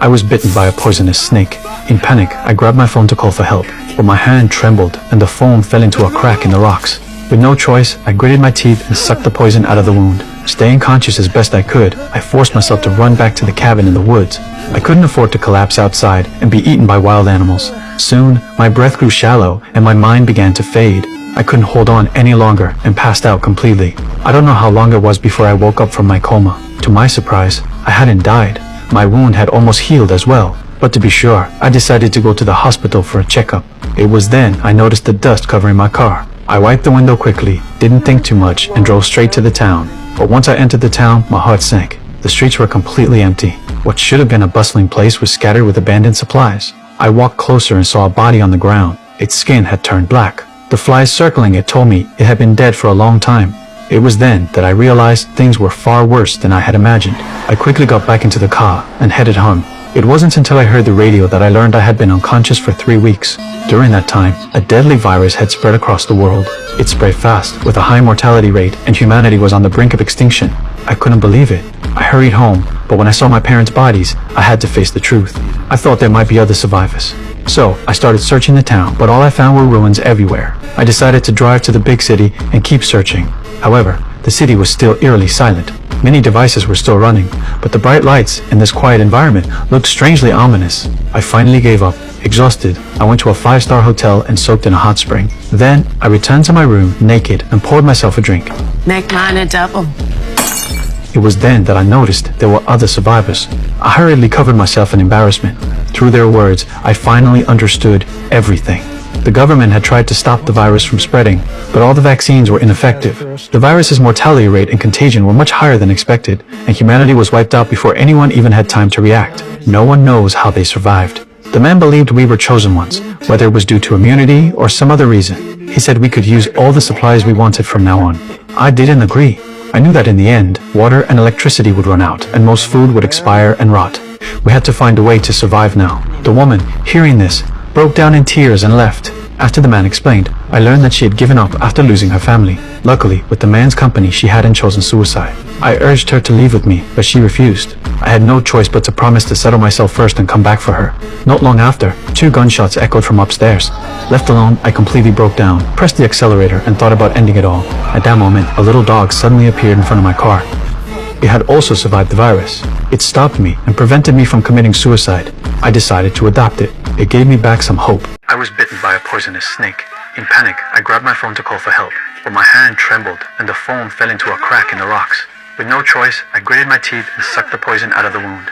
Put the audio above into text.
I was bitten by a poisonous snake. In panic, I grabbed my phone to call for help, but my hand trembled and the phone fell into a crack in the rocks. With no choice, I gritted my teeth and sucked the poison out of the wound. Staying conscious as best I could, I forced myself to run back to the cabin in the woods. I couldn't afford to collapse outside and be eaten by wild animals. Soon, my breath grew shallow and my mind began to fade. I couldn't hold on any longer and passed out completely. I don't know how long it was before I woke up from my coma. To my surprise, I hadn't died. My wound had almost healed as well. But to be sure, I decided to go to the hospital for a checkup. It was then I noticed the dust covering my car. I wiped the window quickly, didn't think too much, and drove straight to the town. But once I entered the town, my heart sank. The streets were completely empty. What should have been a bustling place was scattered with abandoned supplies. I walked closer and saw a body on the ground. Its skin had turned black. The flies circling it told me it had been dead for a long time. It was then that I realized things were far worse than I had imagined. I quickly got back into the car and headed home. It wasn't until I heard the radio that I learned I had been unconscious for 3 weeks. During that time, a deadly virus had spread across the world. It spread fast, with a high mortality rate, and humanity was on the brink of extinction. I couldn't believe it. I hurried home, but when I saw my parents' bodies, I had to face the truth. I thought there might be other survivors. So, I started searching the town, but all I found were ruins everywhere. I decided to drive to the big city and keep searching. However, the city was still eerily silent. Many devices were still running, but the bright lights in this quiet environment looked strangely ominous. I finally gave up. Exhausted, I went to a 5-star hotel and soaked in a hot spring. Then, I returned to my room naked and poured myself a drink. Make mine a double. It was then that I noticed there were other survivors. I hurriedly covered myself in embarrassment. Through their words, I finally understood everything. The government had tried to stop the virus from spreading, but all the vaccines were ineffective. The virus's mortality rate and contagion were much higher than expected, and humanity was wiped out before anyone even had time to react. No one knows how they survived. The man believed we were chosen ones, whether it was due to immunity or some other reason. He said we could use all the supplies we wanted from now on. I didn't agree. I knew that in the end, water and electricity would run out, and most food would expire and rot. We had to find a way to survive now. The woman, hearing this, broke down in tears and left. After the man explained, I learned that she had given up after losing her family. Luckily, with the man's company, she hadn't chosen suicide. I urged her to leave with me, but she refused. I had no choice but to promise to settle myself first and come back for her. Not long after, 2 gunshots echoed from upstairs. Left alone, I completely broke down, pressed the accelerator, and thought about ending it all. At that moment, a little dog suddenly appeared in front of my car. It had also survived the virus. It stopped me and prevented me from committing suicide. I decided to adopt it. It gave me back some hope. I was bitten by a poisonous snake. In panic, I grabbed my phone to call for help, but my hand trembled and the phone fell into a crack in the rocks. With no choice, I gritted my teeth and sucked the poison out of the wound.